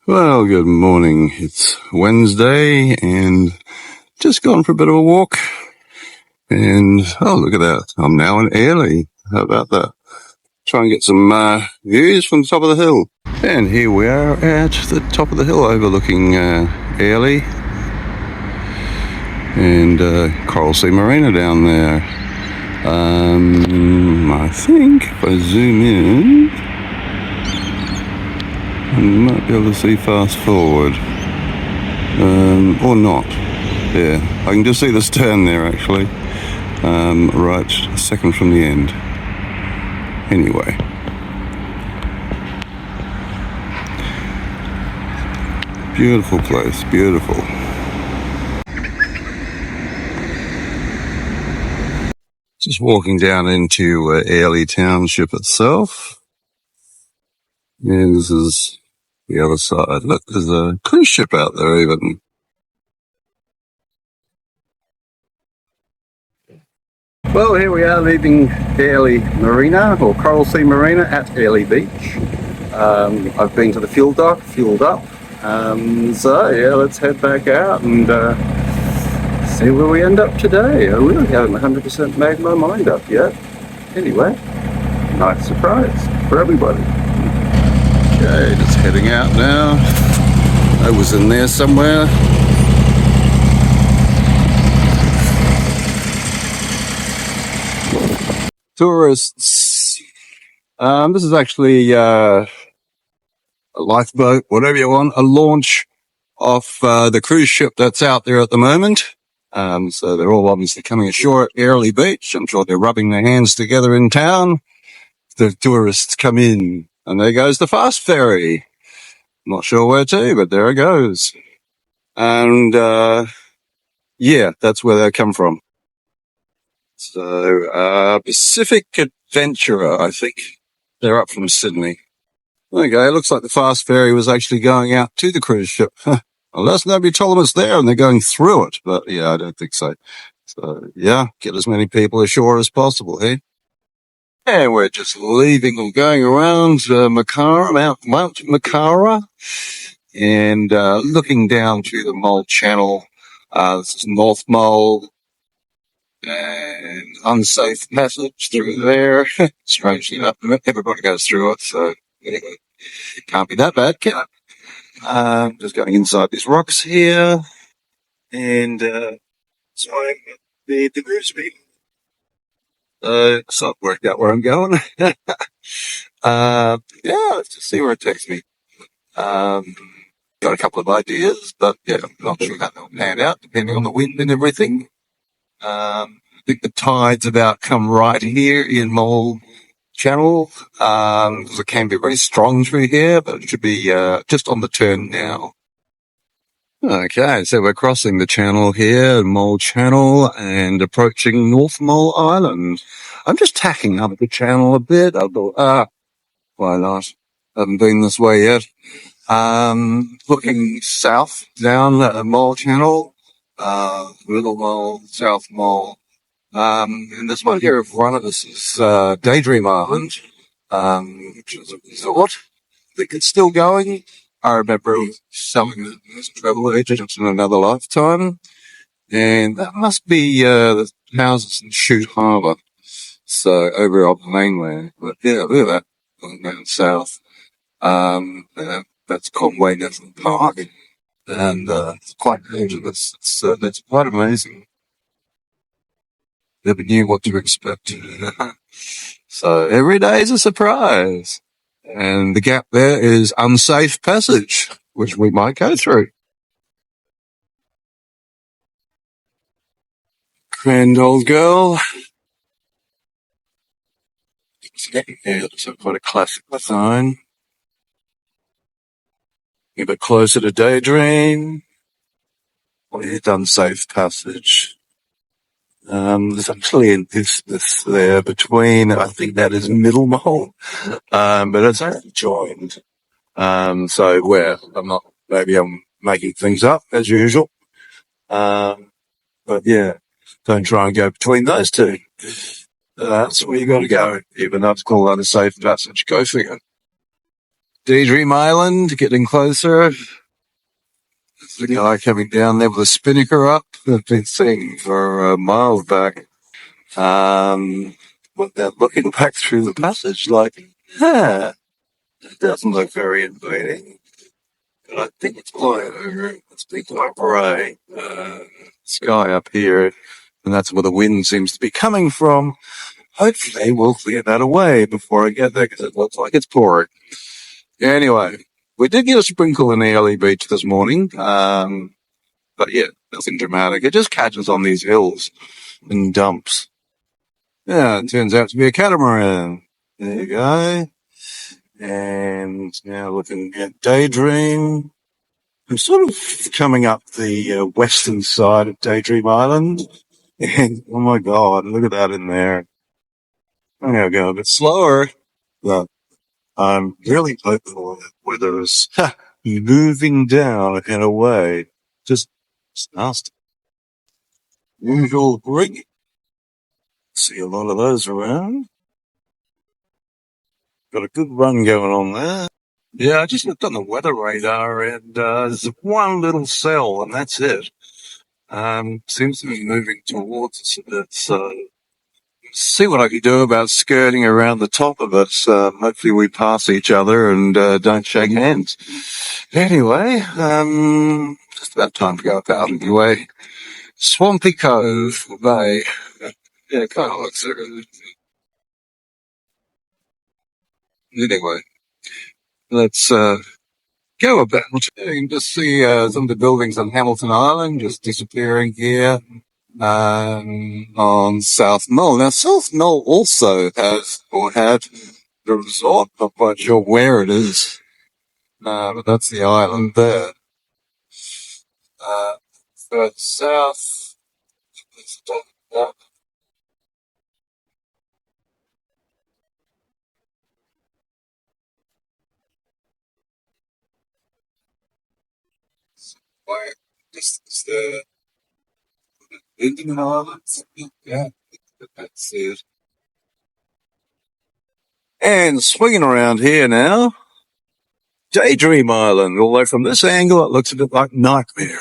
Well, good morning. It's Wednesday and just gone for a bit of a walk. And, oh, look at that. I'm now in Airlie. How about that? Try and get some views from the top of the hill. And here we are at the top of the hill overlooking Airlie and Coral Sea Marina down there. I think if I zoom in, I might be able to see fast forward. Or not. Yeah, I can just see the stern there actually. Right a second from the end. Anyway. Beautiful place, beautiful. Just walking down into Airlie Township itself. And this is the other side. Look, there's a cruise ship out there even. Well, here we are leaving Airlie Marina, or Coral Sea Marina at Airlie Beach. I've been to the fuel dock, fueled up. So yeah, let's head back out and see where we end up today. I really haven't 100% made my mind up yet. Anyway, nice surprise for everybody. Okay, just heading out now. I was in there somewhere. Tourists. This is actually a lifeboat, whatever you want, a launch off the cruise ship that's out there at the moment. So they're all obviously coming ashore at Airlie Beach. I'm sure they're rubbing their hands together in town. The tourists come in, and there goes the fast ferry. Not sure where to, but there it goes. And yeah, that's where they come from. So Pacific Adventurer, I think. They're up from Sydney. Okay, it looks like the fast ferry was actually going out to the cruise ship. Unless nobody told them it's there and they're going through it. But yeah, I don't think so. So yeah, get as many people ashore as possible, hey? And we're just leaving and going around Mount Makara, and looking down to the Mole Channel. This is North Mole and Unsafe Passage through there. Strangely enough, everybody goes through it, so anyway, it can't be that bad, can it? Just going inside these rocks here, and sorry, the move speed. So I've worked out where I'm going. Yeah, let's just see where it takes me. Got a couple of ideas, but yeah, I'm not sure how they'll pan out, depending on the wind and everything. I think the tide's about come right here in Mole Channel. It can be very strong through here, but it should be just on the turn now. Okay, so we're crossing the channel here, Mole Channel, and approaching North Mole Island. I'm just tacking up the channel a bit. I thought, why not? Haven't been this way yet. Looking south down Mole Channel, Little Mole, South Mole. And this one here in front of us is Daydream Island, which is a resort. I think it's still going. I remember selling this travel agent in another lifetime. And that must be the houses in Cid Harbour. So over on the mainland. But yeah, look at that, going down south. That's Conway National Park. And it's quite dangerous. It's quite amazing. Never knew what to expect. So every day is a surprise. And the gap there is Unsafe Passage, which we might go through. Grand old girl. Yeah, it's quite a classic design. A bit closer to Daydream. It's Unsafe Passage. There's actually this there between, I think that is Middle Mole, but it's actually joined. So where maybe I'm making things up as usual. But yeah, don't try and go between those two. That's where you got to go, even though it's called Unsafe Passage. Go figure. Daydream Island, getting closer. There's the guy coming down there with a spinnaker up. I've been seeing for miles back. But they're looking back through the passage like, it doesn't look very inviting. But I think it's quite over. It's been quite bright. Sky up here, and that's where the wind seems to be coming from. Hopefully we'll clear that away before I get there, because it looks like it's pouring. Anyway, we did get a sprinkle in Airlie Beach this morning, but yeah, nothing dramatic. It just catches on these hills and dumps. Yeah, it turns out to be a catamaran. There you go. And now looking at Daydream. I'm sort of coming up the western side of Daydream Island. And oh my God, look at that in there. I'm going to go a bit slower, but I'm really hopeful that weather is moving down in a way. Just nasty. Usual rig. See a lot of those around. Got a good run going on there. Yeah, I just looked on the weather radar, and there's one little cell, and that's it. Seems to be moving towards us a bit, so see what I can do about skirting around the top of it. Hopefully we pass each other and don't shake hands. Anyway, just about time to go up out anyway. Swampy Cove Bay. Yeah, kind of looks like it. Anyway, let's go about. You can just see some of the buildings on Hamilton Island just disappearing here on South Mill. Now, South Mill also has, or had, the resort. Not quite sure where it is, but that's the island there. Further south, where distance there. Indian Islands, yeah, that's it. And swinging around here now, Daydream Island, although from this angle it looks a bit like Nightmare.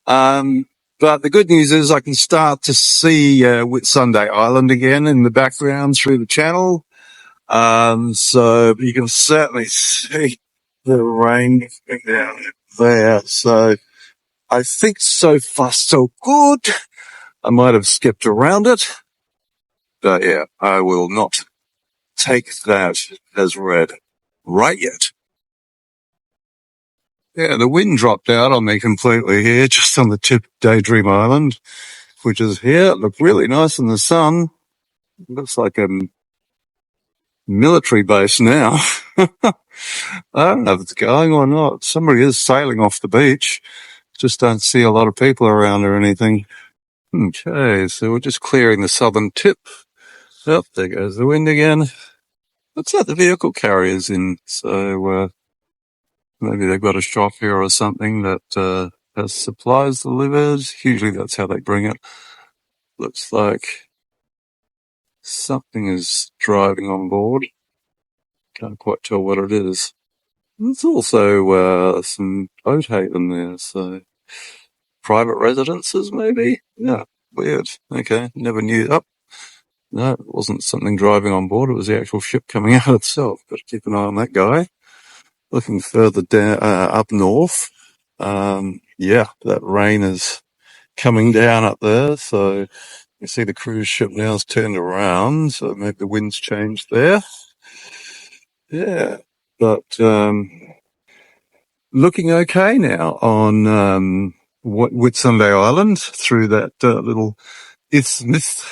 But the good news is I can start to see Whitsunday Island again in the background through the channel. So you can certainly see the rain down there. So I think so far so good. I might have skipped around it, but yeah, I will not take that as read right yet. Yeah, the wind dropped out on me completely here, just on the tip of Daydream Island, which is here. It looked really nice in the sun. It looks like a military base now. I don't know if it's going or not. Somebody is sailing off the beach. Just don't see a lot of people around or anything. Okay, so we're just clearing the southern tip. Oh, there goes the wind again. Looks like the vehicle carrier's in, so maybe they've got a shop here or something that has supplies delivered. Usually that's how they bring it. Looks like something is driving on board. Can't quite tell what it is. There's also some boat haven there, so private residences maybe? Yeah, weird. Okay, never knew. Oh, no, it wasn't something driving on board. It was the actual ship coming out itself. Got to keep an eye on that guy. Looking further down, up north. Yeah, that rain is coming down up there, so you see the cruise ship now is turned around, so maybe the wind's changed there. Yeah, but looking okay now on Whitsunday Island through that little isthmus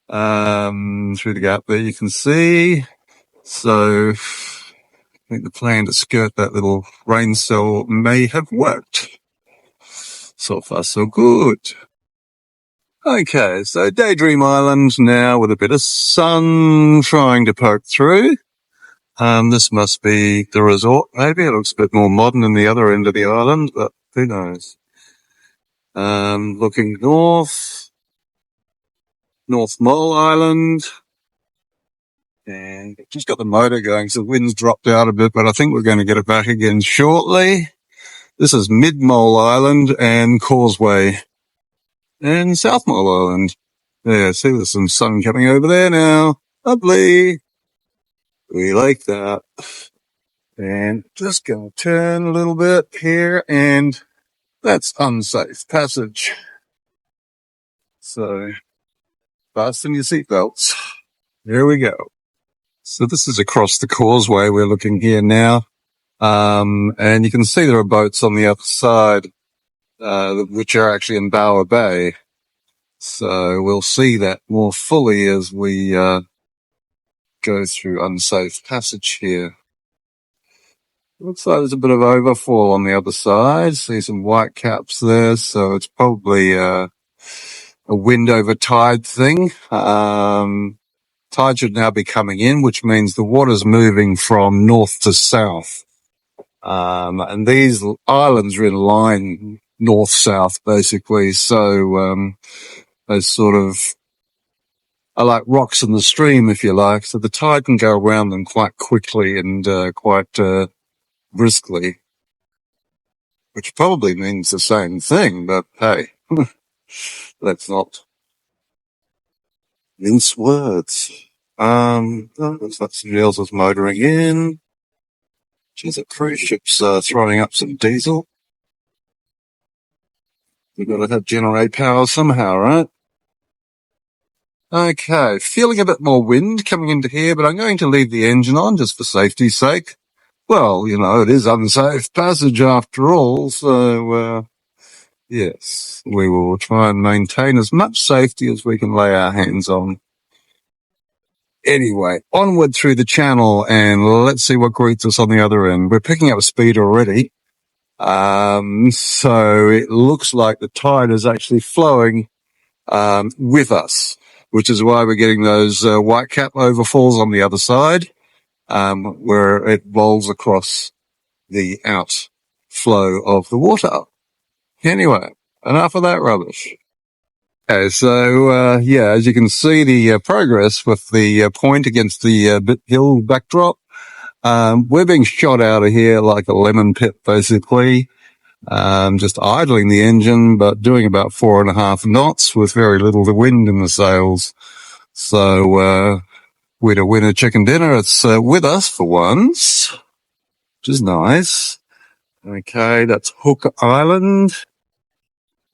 through the gap there you can see. So I think the plan to skirt that little rain cell may have worked. So far so good. Okay, so Daydream Island now with a bit of sun trying to poke through. This must be the resort, maybe. It looks a bit more modern than the other end of the island, but who knows. Looking north, North Mole Island. And just got the motor going, so the wind's dropped out a bit, but I think we're going to get it back again shortly. This is Mid-Mole Island and Causeway and South Mole Island. Yeah, see, there's some sun coming over there now. Lovely. We like that. And just going to turn a little bit here, and that's Unsafe Passage. So, fasten your seatbelts. Here we go. So this is across the causeway. We're looking here now. And you can see there are boats on the other side, which are actually in Bower Bay. So we'll see that more fully as we, go through Unsafe Passage here. Looks like there's a bit of overfall on the other side. See some white caps there. So it's probably, a wind over tide thing. Tide should now be coming in, which means the water's moving from north to south. And these islands are in line north-south, basically. So, they sort of are like rocks in the stream, if you like. So the tide can go around them quite quickly and, quite, briskly, which probably means the same thing, but hey, let's not mince words. Looks like somebody else is motoring in. Geez, the cruise ship's throwing up some diesel. We've got to have generate power somehow, right? Okay, feeling a bit more wind coming into here, but I'm going to leave the engine on just for safety's sake. Well, you know, it is Unsafe Passage after all, so, yes, we will try and maintain as much safety as we can lay our hands on. Anyway, onward through the channel, and let's see what greets us on the other end. We're picking up speed already. So it looks like the tide is actually flowing, with us, which is why we're getting those, white cap overfalls on the other side, where it rolls across the outflow of the water. Anyway, enough of that rubbish. Okay, so, yeah, as you can see, the progress with the point against the bit hill backdrop, we're being shot out of here like a lemon pit, basically, just idling the engine, but doing about 4.5 knots with very little to wind in the sails. So, winner, winner, chicken dinner. It's with us for once, which is nice. Okay, that's Hook Island.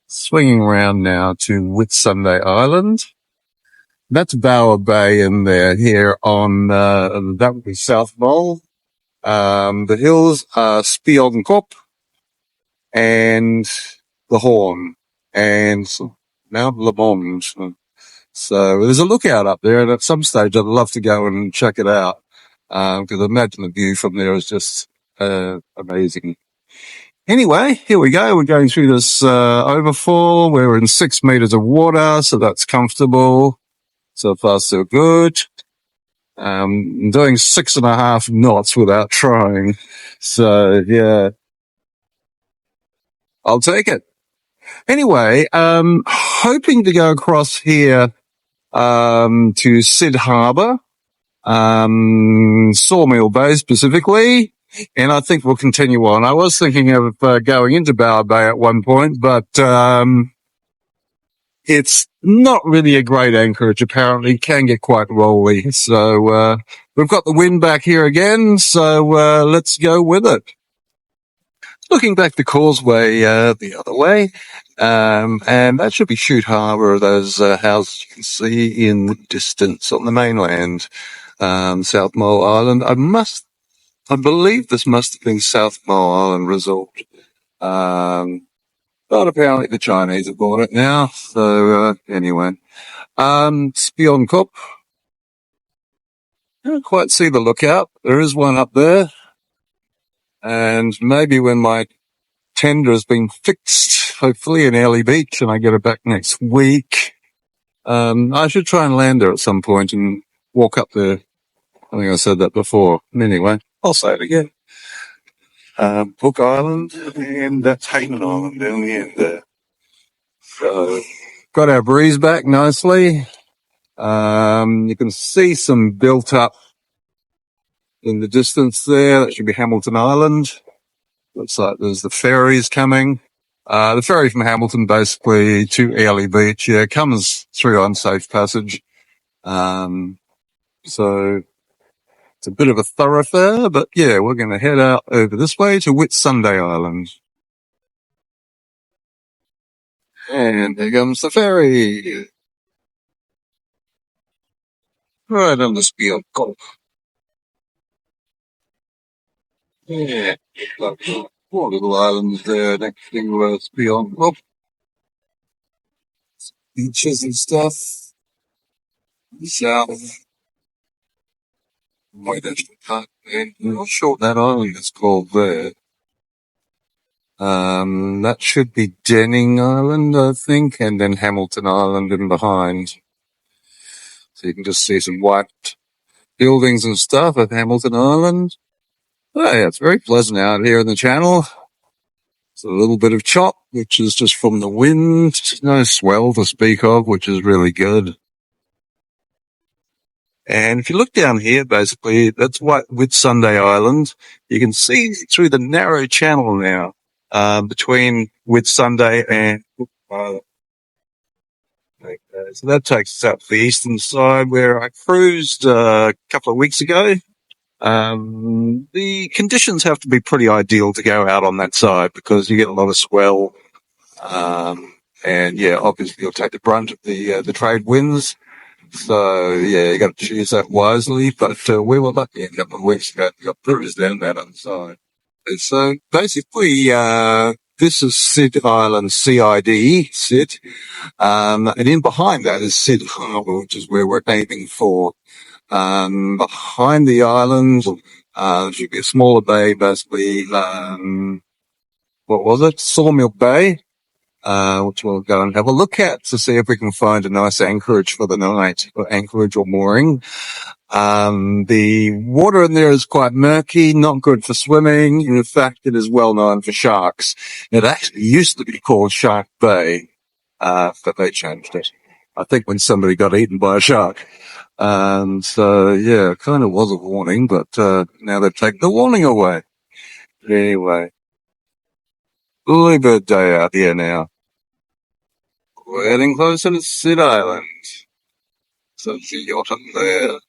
Swinging around now to Whitsunday Island. That's Bower Bay in there here on, that would be South Mole. The hills are Spion Kop and the Horn and Mount Lamont. So there's a lookout up there, and at some stage I'd love to go and check it out. Because I imagine the view from there is just, amazing. Anyway, here we go. We're going through this, overfall. We're in 6 meters of water, so that's comfortable. So far, so good. Doing 6.5 knots without trying. So, yeah. I'll take it. Anyway, hoping to go across here, to Cid Harbour, Sawmill Bay specifically. And I think we'll continue on. I was thinking of going into Bower Bay at one point, but it's not really a great anchorage, apparently. Can get quite rolly. So we've got the wind back here again, so let's go with it. Looking back the causeway the other way, and that should be Cid Harbour, those houses you can see in the distance on the mainland, South Mole Island. I believe this must have been South Mole Island Resort. But apparently the Chinese have bought it now. So, anyway. Spion Kop. I don't quite see the lookout. There is one up there. And maybe when my tender has been fixed, hopefully in Airlie Beach, and I get it back next week, I should try and land there at some point and walk up there. I think I said that before. Anyway, I'll say it again. Hook Island, and that's Hayden Island down the end there. So, got our breeze back nicely. You can see some built up in the distance there. That should be Hamilton Island. Looks like there's the ferries coming. The ferry from Hamilton basically to Airlie Beach, comes through Unsafe Passage. So it's a bit of a thoroughfare, but yeah, we're going to head out over this way to Whitsunday Island. And here comes the ferry. Right on the Spion Kop. Yeah. Four little islands there next to Spion Kop. Beaches and stuff. South. Wait, that's the cut. I'm not sure what that island is called there. That should be Denning Island, I think, and then Hamilton Island in behind. So you can just see some white buildings and stuff at Hamilton Island. Oh yeah, it's very pleasant out here in the channel. It's a little bit of chop, which is just from the wind. No swell to speak of, which is really good. And if you look down here, basically, that's Whitsunday Island. You can see through the narrow channel now, between Whitsunday and Island. Okay, so that takes us up the eastern side where I cruised a couple of weeks ago. The conditions have to be pretty ideal to go out on that side because you get a lot of swell. And yeah, obviously you'll take the brunt of the trade winds. So yeah, you got to choose that wisely. But we were lucky a couple of weeks ago. We got cruised down that other side. And so basically, this is Cid Island, CID, Cid. And in behind that is Cid Harbour, which is where we're aiming for. Behind the island, should be a smaller bay, basically, what was it? Sawmill Bay, which we'll go and have a look at to see if we can find a nice anchorage for the night, or anchorage or mooring. The water in there is quite murky, not good for swimming. In fact, it is well known for sharks. It actually used to be called Shark Bay, but they changed it. I think when somebody got eaten by a shark. So yeah, it kind of was a warning, but, now they've taken the warning away. Anyway, lovely bird day out here now. We're heading closer to Cid Island. So the yacht up there.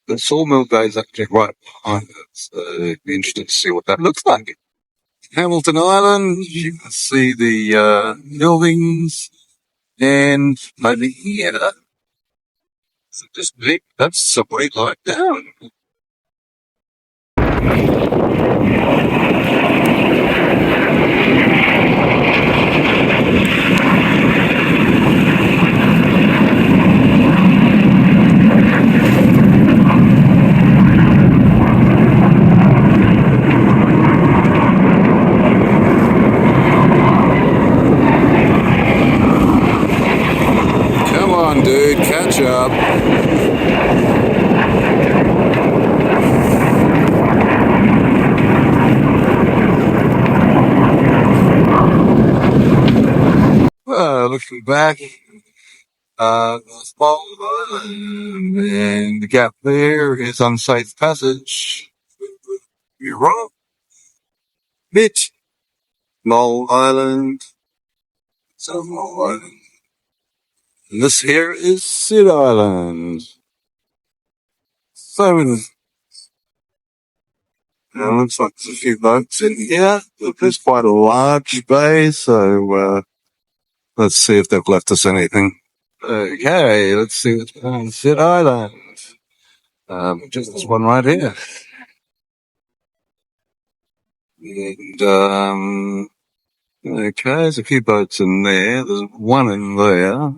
The Sawmill Bay is actually right behind it, so it'd be interesting to see what that looks like. Hamilton Island, you can see the, buildings, and over here, so just big, that's the way like down. Come on, dude, catch up. Looking back, North Queensland, and the gap there is Unsafe Passage. You're wrong. Bitch. Mull Island. Sawmill Island. And this here is Cid Island. So, looks like there's a few boats in here. There's quite a large bay, so, let's see if they've left us anything. Okay, let's see what's on Cid Island. Just this one right here. And, okay, there's a few boats in there. There's one in there.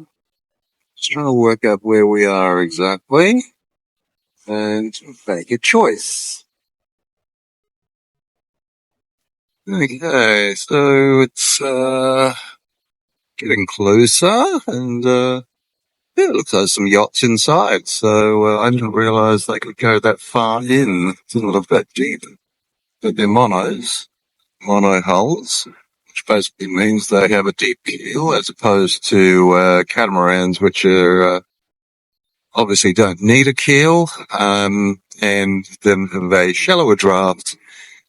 Just trying to work out where we are exactly. And make a choice. Okay, so it's, getting closer, and, yeah, it looks like there's some yachts inside, so, I didn't realize they could go that far in. It doesn't look that deep. But they're mono hulls, which basically means they have a deep keel as opposed to, catamarans, which are, obviously don't need a keel, and then have a shallower draft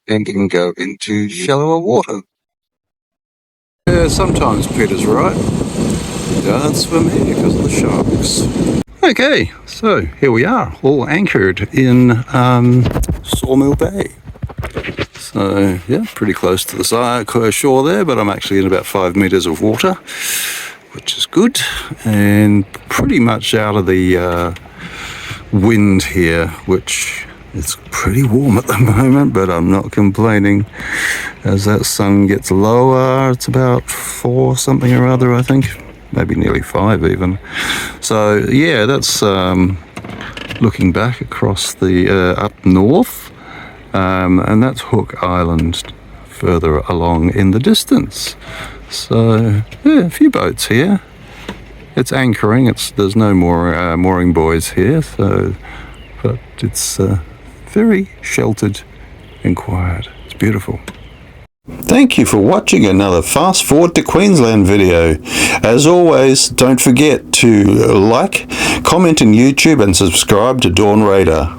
and can go into shallower water. Yeah, sometimes Peter's right. Don't swim here because of the sharks. Okay, so here we are, all anchored in Sawmill Bay. So yeah, pretty close to the shore there, but I'm actually in about 5 meters of water, which is good, and pretty much out of the wind here, which is pretty warm at the moment, but I'm not complaining. As that sun gets lower, it's about 4 something or other, I think, maybe nearly 5 even. So yeah, that's looking back across the up north, and that's Hook Island further along in the distance. So yeah, a few boats here. It's anchoring. There's no more mooring buoys here, so but it's very sheltered and quiet. It's beautiful. Thank you for watching another Fast Forward to Queensland video. As always, don't forget to like, comment on YouTube and subscribe to Dawn Radar.